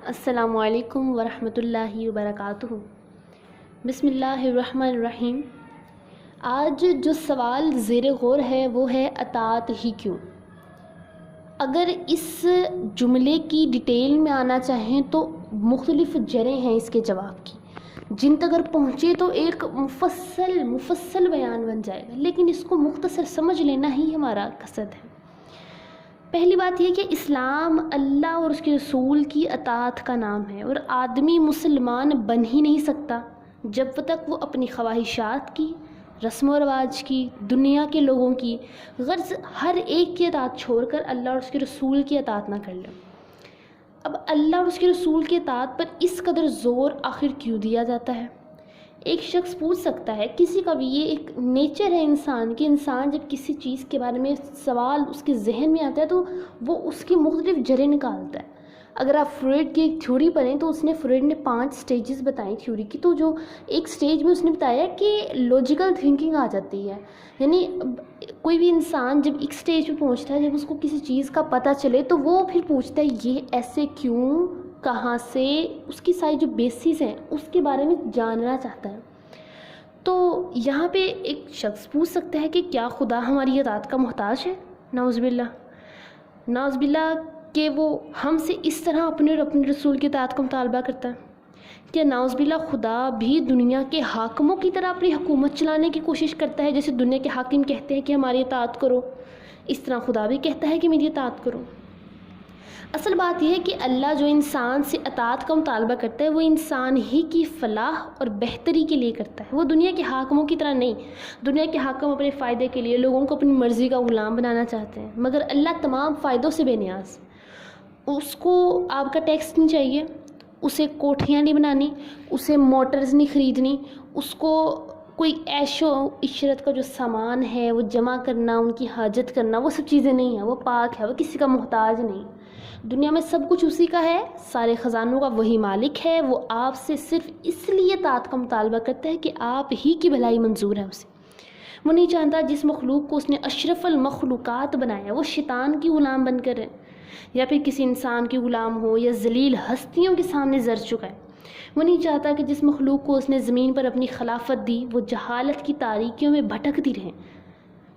السلام علیکم ورحمۃ اللہ وبرکاتہ۔ بسم اللہ الرحمن الرحیم۔ آج جو سوال زیر غور ہے وہ ہے اطاعت ہی کیوں۔ اگر اس جملے کی ڈیٹیل میں آنا چاہیں تو مختلف جریں ہیں اس کے جواب کی، جن تک اگر پہنچے تو ایک مفصل بیان بن جائے گا، لیکن اس کو مختصر سمجھ لینا ہی ہمارا قصد ہے۔ پہلی بات یہ کہ اسلام اللہ اور اس کے رسول کی اطاعت کا نام ہے، اور آدمی مسلمان بن ہی نہیں سکتا جب تک وہ اپنی خواہشات کی، رسم و رواج کی، دنیا کے لوگوں کی، غرض ہر ایک کی اطاعت چھوڑ کر اللہ اور اس کے رسول کی اطاعت نہ کر لے۔ اب اللہ اور اس کے رسول کی اطاعت پر اس قدر زور آخر کیوں دیا جاتا ہے؟ ایک شخص پوچھ سکتا ہے، کسی کا بھی یہ ایک نیچر ہے انسان کہ انسان جب کسی چیز کے بارے میں سوال اس کے ذہن میں آتا ہے تو وہ اس کی مختلف جریں نکالتا ہے۔ اگر آپ فروئڈ کی ایک تھیوری پڑھیں تو فروئڈ نے 5 سٹیجز بتائیں تھیوری کی، تو جو ایک سٹیج میں اس نے بتایا کہ لاجیکل تھنکنگ آ جاتی ہے، یعنی کوئی بھی انسان جب ایک سٹیج پہ پہنچتا ہے، جب اس کو کسی چیز کا پتہ چلے تو وہ پھر پوچھتا ہے یہ ایسے کیوں، کہاں سے، اس کی ساری جو بیسز ہیں اس کے بارے میں جاننا چاہتا ہے۔ تو یہاں پہ ایک شخص پوچھ سکتا ہے کہ کیا خدا ہماری اطاعت کا محتاج ہے؟ نعوذ باللہ کہ وہ ہم سے اس طرح اپنے اور اپنے رسول کی اطاعت کا مطالبہ کرتا ہے؟ کیا نعوذ باللہ خدا بھی دنیا کے حاکموں کی طرح اپنی حکومت چلانے کی کوشش کرتا ہے؟ جیسے دنیا کے حاکم کہتے ہیں کہ ہماری اطاعت کرو، اس طرح خدا بھی کہتا ہے کہ میری اطاعت کرو۔ اصل بات یہ ہے کہ اللہ جو انسان سے اطاعت کا مطالبہ کرتا ہے وہ انسان ہی کی فلاح اور بہتری کے لیے کرتا ہے، وہ دنیا کے حاکموں کی طرح نہیں۔ دنیا کے حاکم اپنے فائدے کے لیے لوگوں کو اپنی مرضی کا غلام بنانا چاہتے ہیں، مگر اللہ تمام فائدوں سے بے نیاز۔ اس کو آپ کا ٹیکس نہیں چاہیے، اسے کوٹھیاں نہیں بنانی، اسے موٹرز نہیں خریدنی، اس کو کوئی عیش و عشرت کا جو سامان ہے وہ جمع کرنا، ان کی حاجت کرنا، وہ سب چیزیں نہیں ہیں۔ وہ پاک ہے، وہ کسی کا محتاج نہیں۔ دنیا میں سب کچھ اسی کا ہے، سارے خزانوں کا وہی مالک ہے۔ وہ آپ سے صرف اس لیے اطاعت کا مطالبہ کرتا ہے کہ آپ ہی کی بھلائی منظور ہے اسے۔ وہ نہیں چاہتا جس مخلوق کو اس نے اشرف المخلوقات بنایا وہ شیطان کی غلام بن کر رہے، یا پھر کسی انسان کی غلام ہو، یا ذلیل ہستیوں کے سامنے زر چکا ہے۔ وہ نہیں چاہتا کہ جس مخلوق کو اس نے زمین پر اپنی خلافت دی وہ جہالت کی تاریکیوں میں بھٹکتی رہے۔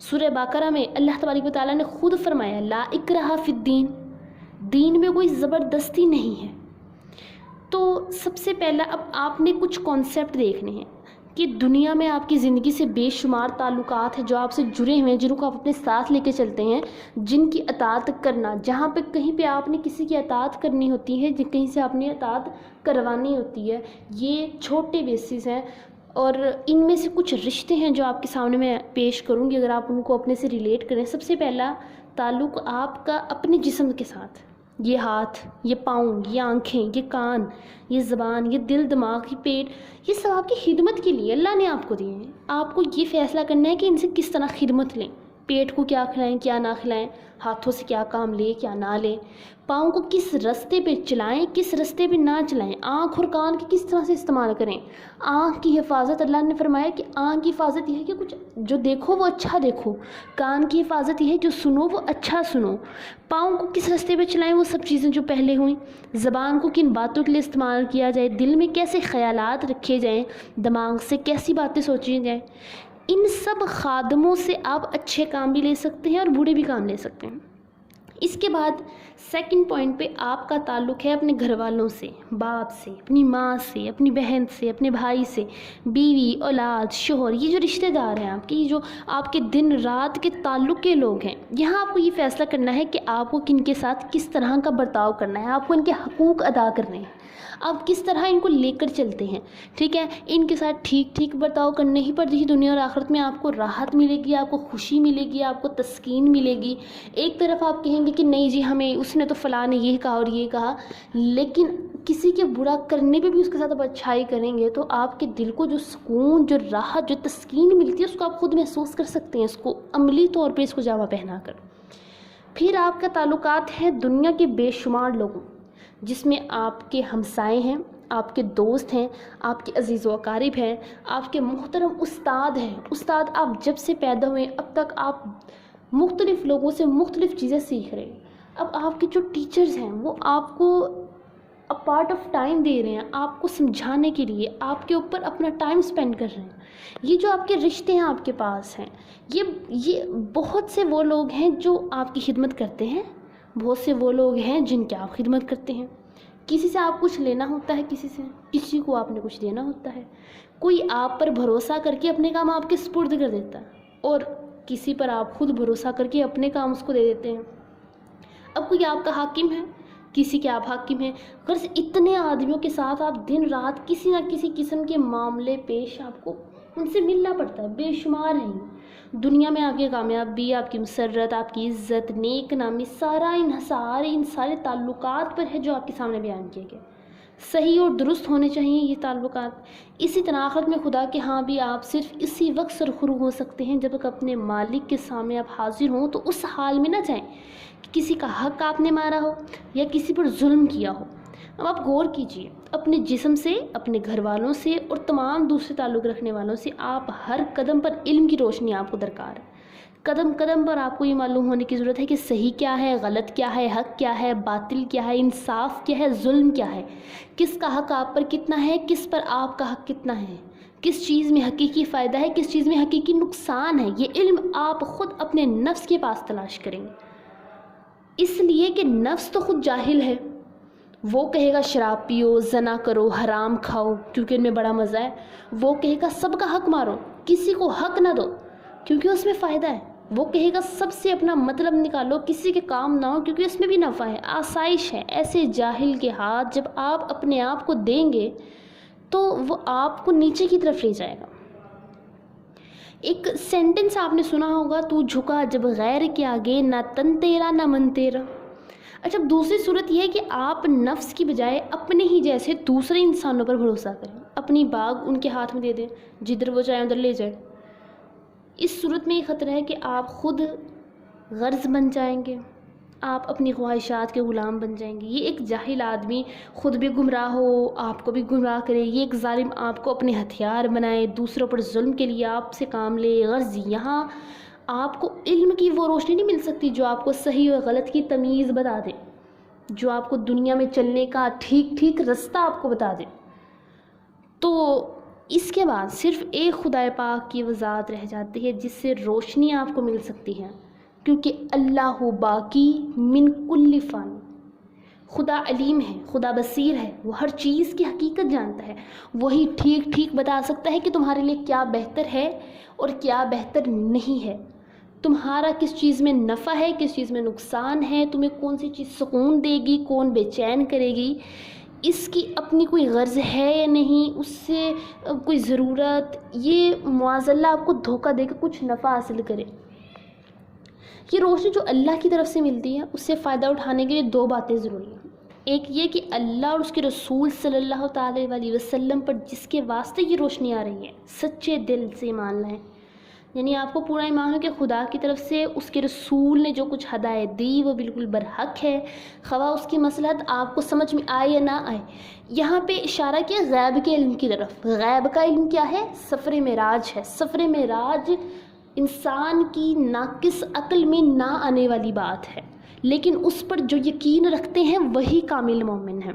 سورہ بقرہ میں اللہ تبارک و تعالیٰ نے خود فرمایا لا اکراہ فی الدین، دین میں کوئی زبردستی نہیں ہے۔ تو سب سے پہلا اب آپ نے کچھ کانسیپٹ دیکھنے ہیں کہ دنیا میں آپ کی زندگی سے بے شمار تعلقات ہیں جو آپ سے جڑے ہوئے ہیں، جن کو آپ اپنے ساتھ لے کے چلتے ہیں، جن کی اطاعت کرنا، جہاں پہ کہیں پہ آپ نے کسی کی اطاعت کرنی ہوتی ہے، کہیں سے آپ نے اطاعت کروانی ہوتی ہے، یہ چھوٹے بیسز ہیں۔ اور ان میں سے کچھ رشتے ہیں جو آپ کے سامنے میں پیش کروں گی، اگر آپ ان کو اپنے سے ریلیٹ کریں۔ سب سے پہلا تعلق آپ کا اپنے جسم کے ساتھ، یہ ہاتھ، یہ پاؤں، یہ آنکھیں، یہ کان، یہ زبان، یہ دل، دماغ، یہ پیٹ، یہ سب آپ کی خدمت کے لیے اللہ نے آپ کو دیے ہیں۔ آپ کو یہ فیصلہ کرنا ہے کہ ان سے کس طرح خدمت لیں، پیٹ کو کیا کھلائیں، کیا نہ کھلائیں، ہاتھوں سے کیا کام لیں، کیا نہ لیں، پاؤں کو کس رستے پہ چلائیں، کس رستے پہ نہ چلائیں، آنکھ اور کان کی کس طرح سے استعمال کریں۔ آنکھ کی حفاظت، اللہ نے فرمایا کہ آنکھ کی حفاظت یہ ہے کہ کچھ جو دیکھو وہ اچھا دیکھو، کان کی حفاظت یہ ہے جو سنو وہ اچھا سنو، پاؤں کو کس رستے پہ چلائیں وہ سب چیزیں جو پہلے ہوئیں، زبان کو کن باتوں کے لیے استعمال کیا جائے، دل میں کیسے خیالات رکھے جائیں، دماغ سے کیسی باتیں سوچی جائیں۔ ان سب خادموں سے آپ اچھے کام بھی لے سکتے ہیں اور برے بھی کام لے سکتے ہیں۔ اس کے بعد سیکنڈ پوائنٹ پہ آپ کا تعلق ہے اپنے گھر والوں سے، باپ سے، اپنی ماں سے، اپنی بہن سے، اپنے بھائی سے، بیوی، اولاد، شوہر، یہ جو رشتہ دار ہیں آپ کے، یہ جو آپ کے دن رات کے تعلق کے لوگ ہیں، یہاں آپ کو یہ فیصلہ کرنا ہے کہ آپ کو کن کے ساتھ کس طرح کا برتاؤ کرنا ہے، آپ کو ان کے حقوق ادا کرنے ہیں، آپ کس طرح ان کو لے کر چلتے ہیں۔ ٹھیک ہے، ان کے ساتھ ٹھیک برتاؤ کرنے ہی پر دیکھیے دنیا اور آخرت میں آپ کو راحت ملے گی، آپ کو خوشی ملے گی، آپ کو تسکین ملے گی۔ ایک طرف آپ کہیں گے کہ نہیں جی ہمیں اس نے تو فلاں نے یہ کہا اور یہ کہا، لیکن کسی کے برا کرنے پہ بھی اس کے ساتھ آپ اچھائی کریں گے تو آپ کے دل کو جو سکون، جو راحت، جو تسکین ملتی ہے اس کو آپ خود محسوس کر سکتے ہیں، اس کو عملی طور پہ اس کو جامہ پہنا کر۔ پھر آپ کا تعلقات ہے دنیا کے بے شمار لوگوں، جس میں آپ کے ہمسائے ہیں، آپ کے دوست ہیں، آپ کے عزیز و اقارب ہیں، آپ کے محترم استاد ہیں۔ استاد آپ جب سے پیدا ہوئے اب تک آپ مختلف لوگوں سے مختلف چیزیں سیکھ رہے ہیں۔ اب آپ کے جو ٹیچرز ہیں وہ آپ کو پارٹ آف ٹائم دے رہے ہیں آپ کو سمجھانے کے لیے، آپ کے اوپر اپنا ٹائم سپینڈ کر رہے ہیں. یہ جو آپ کے رشتے ہیں آپ کے پاس ہیں، یہ بہت سے وہ لوگ ہیں جو آپ کی خدمت کرتے ہیں، بہت سے وہ لوگ ہیں جن کی آپ خدمت کرتے ہیں. کسی سے آپ کچھ لینا ہوتا ہے، کسی کو آپ نے کچھ دینا ہوتا ہے. کوئی آپ پر بھروسہ کر کے اپنے کام آپ کے سپرد کر دیتا ہے، اور کسی پر آپ خود بھروسہ کر کے اپنے کام اس کو دے دیتے ہیں. اب کوئی آپ کا حاکم ہے، کسی کے آپ حاکم ہیں. غرض اتنے آدمیوں کے ساتھ آپ دن رات کسی نہ کسی قسم کے معاملے پیش آپ کو ان سے ملنا پڑتا ہے. بے شمار ہیں دنیا میں. آپ کی کامیابی، آپ کی مسرت، آپ کی عزت، نیک نامی، سارا انحصار ان سارے تعلقات پر ہے جو آپ کے سامنے بیان کیے گئے. صحیح اور درست ہونے چاہیے یہ تعلقات. اسی طرح آخرت میں خدا کے ہاں بھی آپ صرف اسی وقت سرخرو ہو سکتے ہیں جب تک اپنے مالک کے سامنے آپ حاضر ہوں تو اس حال میں نہ جائیں کہ کسی کا حق آپ نے مارا ہو یا کسی پر ظلم کیا ہو. اب آپ غور کیجئے، اپنے جسم سے، اپنے گھر والوں سے اور تمام دوسرے تعلق رکھنے والوں سے آپ ہر قدم پر علم کی روشنی آپ کو درکار ہے. قدم قدم پر آپ کو یہ معلوم ہونے کی ضرورت ہے کہ صحیح کیا ہے، غلط کیا ہے، حق کیا ہے، باطل کیا ہے، انصاف کیا ہے، ظلم کیا ہے، کس کا حق آپ پر کتنا ہے، کس پر آپ کا حق کتنا ہے، کس چیز میں حقیقی فائدہ ہے، کس چیز میں حقیقی نقصان ہے. یہ علم آپ خود اپنے نفس کے پاس تلاش کریں گے. اس لیے کہ نفس تو خود جاہل ہے. وہ کہے گا شراب پیو، زنا کرو، حرام کھاؤ کیونکہ ان میں بڑا مزہ ہے. وہ کہے گا سب کا حق مارو، کسی کو حق نہ دو کیونکہ اس میں فائدہ ہے. وہ کہے گا سب سے اپنا مطلب نکالو، کسی کے کام نہ ہو کیونکہ اس میں بھی نفع ہے، آسائش ہے. ایسے جاہل کے ہاتھ جب آپ اپنے آپ کو دیں گے تو وہ آپ کو نیچے کی طرف لے جائے گا. ایک سینٹنس آپ نے سنا ہوگا، تو جھکا جب غیر کے آگے، نہ تن تیرا نہ من تیرا. اچھا، دوسری صورت یہ ہے کہ آپ نفس کی بجائے اپنے ہی جیسے دوسرے انسانوں پر بھروسہ کریں، اپنی باغ ان کے ہاتھ میں دے دیں، جدھر وہ چاہیں ادھر لے جائیں. اس صورت میں یہ خطرہ ہے کہ آپ خود غرض بن جائیں گے، آپ اپنی خواہشات کے غلام بن جائیں گے. یہ ایک جاہل آدمی خود بھی گمراہ ہو، آپ کو بھی گمراہ کرے. یہ ایک ظالم آپ کو اپنے ہتھیار بنائے، دوسروں پر ظلم کے لیے آپ سے کام لے. غرض یہاں آپ کو علم کی وہ روشنی نہیں مل سکتی جو آپ کو صحیح اور غلط کی تمیز بتا دے، جو آپ کو دنیا میں چلنے کا ٹھیک رستہ آپ کو بتا دے. تو اس کے بعد صرف ایک خدا پاک کی وضاحت رہ جاتی ہے جس سے روشنی آپ کو مل سکتی ہے، کیونکہ اللہ باقی من کل فان. خدا علیم ہے، خدا بصیر ہے، وہ ہر چیز کی حقیقت جانتا ہے. وہی ٹھیک بتا سکتا ہے کہ تمہارے لیے کیا بہتر ہے اور کیا بہتر نہیں ہے، تمہارا کس چیز میں نفع ہے، کس چیز میں نقصان ہے، تمہیں کون سی چیز سکون دے گی، کون بے چین کرے گی، اس کی اپنی کوئی غرض ہے یا نہیں، اس سے کوئی ضرورت. یہ معاذ اللہ آپ کو دھوکہ دے کے کچھ نفع حاصل کرے. یہ روشنی جو اللہ کی طرف سے ملتی ہے اس سے فائدہ اٹھانے کے لیے دو باتیں ضروری ہیں. ایک یہ کہ اللہ اور اس کے رسول صلی اللہ تعالی علیہ وسلم پر جس کے واسطے یہ روشنی آ رہی ہے سچے دل سے ایمان لائیں. یعنی آپ کو پورا ایمان ہو کہ خدا کی طرف سے اس کے رسول نے جو کچھ ہدایت دی وہ بالکل برحق ہے، خواہ اس کی مصلحت آپ کو سمجھ میں آئے یا نہ آئے. یہاں پہ اشارہ کیا غیب کے علم کی طرف. غیب کا علم کیا ہے؟ سفر معراج ہے. سفر معراج انسان کی ناقص عقل میں نہ آنے والی بات ہے، لیکن اس پر جو یقین رکھتے ہیں وہی کامل مومن ہیں.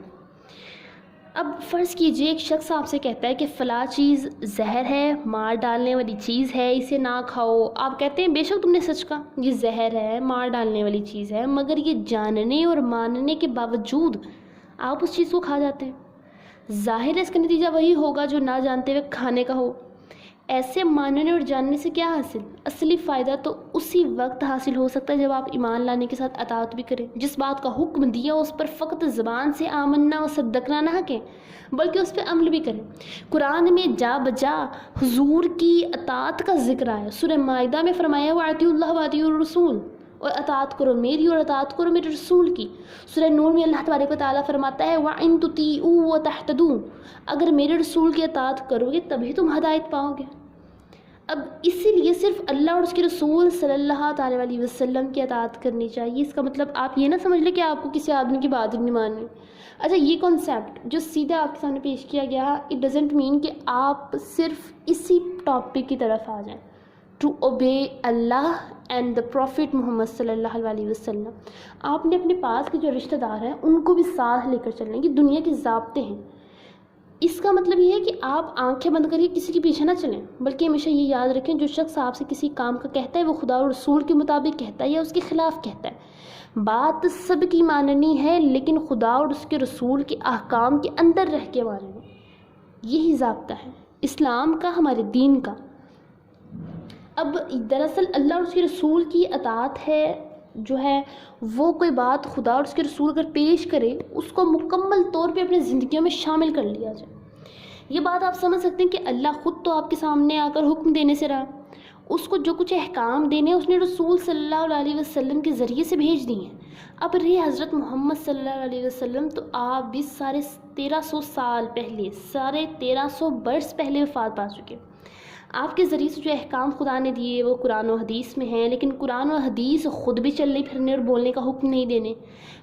اب فرض کیجئے ایک شخص آپ سے کہتا ہے کہ فلاں چیز زہر ہے، مار ڈالنے والی چیز ہے، اسے نہ کھاؤ. آپ کہتے ہیں بے شک تم نے سچ کہا، یہ زہر ہے، مار ڈالنے والی چیز ہے، مگر یہ جاننے اور ماننے کے باوجود آپ اس چیز کو کھا جاتے ہیں. ظاہر ہے اس کا نتیجہ وہی ہوگا جو نہ جانتے ہوئے کھانے کا ہو. ایسے ماننے اور جاننے سے کیا حاصل؟ اصلی فائدہ تو اسی وقت حاصل ہو سکتا ہے جب آپ ایمان لانے کے ساتھ اطاعت بھی کریں. جس بات کا حکم دیا اس پر فقط زبان سے آمنا و صدقنا نہ کہیں بلکہ اس پہ عمل بھی کریں. قرآن میں جا بجا حضور کی اطاعت کا ذکر آیا. سورہ مائدہ میں فرمایا وَأَطِیعُوا اللَّهَ وَأَطِیعُوا الرَّسُولَ، اور اطاعت کرو میری اور اطاعت کرو میرے رسول کی. سورہ نور میں اللہ تبارک و تعالیٰ فرماتا ہے وَإِن تُطِیعُوا وَتَهْتَدُوا، اگر میرے رسول کی اطاعت کرو گے تبھی تم ہدایت پاؤ گے. اب اسی لیے صرف اللہ اور اس کے رسول صلی اللہ تعالی علیہ وسلم کی اطاعت کرنی چاہیے. اس کا مطلب آپ یہ نہ سمجھ لیں کہ آپ کو کسی آدمی کی بات نہیں ماننی. اچھا، یہ کانسیپٹ جو سیدھا آپ کے سامنے پیش کیا گیا، اٹ ڈزنٹ مین کہ آپ صرف اسی ٹاپک کی طرف آ جائیں. to obey Allah and the Prophet محمد صلی اللہ علیہ وسلم. آپ نے اپنے پاس کے جو رشتہ دار ہیں ان کو بھی ساتھ لے کر چلیں. یہ دنیا کے ضابطے ہیں. اس کا مطلب یہ ہے کہ آپ آنکھیں بند کر کے کسی کے پیچھے نہ چلیں، بلکہ ہمیشہ یہ یاد رکھیں جو شخص آپ سے کسی کام کا کہتا ہے وہ خدا اور رسول کے مطابق کہتا ہے یا اس کے خلاف کہتا ہے. بات سب کی ماننی ہے لیکن خدا اور اس کے رسول کے احکام کے اندر رہ کے ماننی. یہی ضابطہ ہے اسلام کا، ہمارے دین کا. اب دراصل اللہ اور اس کے رسول کی اطاعت ہے جو ہے وہ کوئی بات خدا اور اس کے رسول اگر پیش کرے اس کو مکمل طور پہ اپنی زندگیوں میں شامل کر لیا جائے. یہ بات آپ سمجھ سکتے ہیں کہ اللہ خود تو آپ کے سامنے آ کر حکم دینے سے رہا، اس کو جو کچھ احکام دینے اس نے رسول صلی اللہ علیہ وسلم کے ذریعے سے بھیج دی ہیں. اب رہی حضرت محمد صلی اللہ علیہ وسلم، تو آپ بھی 1350 سال پہلے، 1350 برس پہلے وفات پا چکے. آپ کے ذریعے سے جو احکام خدا نے دیے وہ قرآن و حدیث میں ہیں، لیکن قرآن و حدیث خود بھی چلنے پھرنے اور بولنے کا حکم نہیں دینے.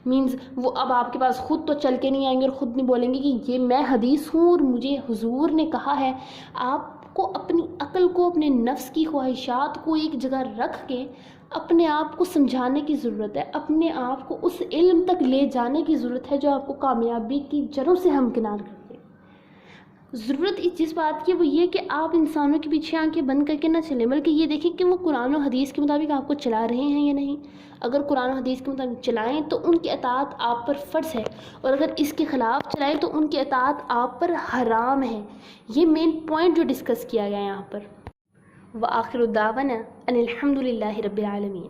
مینز وہ اب آپ کے پاس خود تو چل کے نہیں آئیں گے اور خود نہیں بولیں گے کہ یہ میں حدیث ہوں اور مجھے حضور نے کہا ہے. آپ کو اپنی عقل کو، اپنے نفس کی خواہشات کو ایک جگہ رکھ کے اپنے آپ کو سمجھانے کی ضرورت ہے، اپنے آپ کو اس علم تک لے جانے کی ضرورت ہے جو آپ کو کامیابی کی جڑوں سے ہمکنار کر دے. ضرورت جس بات کی وہ یہ کہ آپ انسانوں کے پیچھے آنکھیں بند کر کے نہ چلیں، بلکہ یہ دیکھیں کہ وہ قرآن و حدیث کے مطابق آپ کو چلا رہے ہیں یا نہیں. اگر قرآن و حدیث کے مطابق چلائیں تو ان کی اطاعت آپ پر فرض ہے، اور اگر اس کے خلاف چلائیں تو ان کی اطاعت آپ پر حرام ہے. یہ مین پوائنٹ جو ڈسکس کیا گیا یہاں پر. وآخر دعوانا ان الحمد للہ رب العالمین.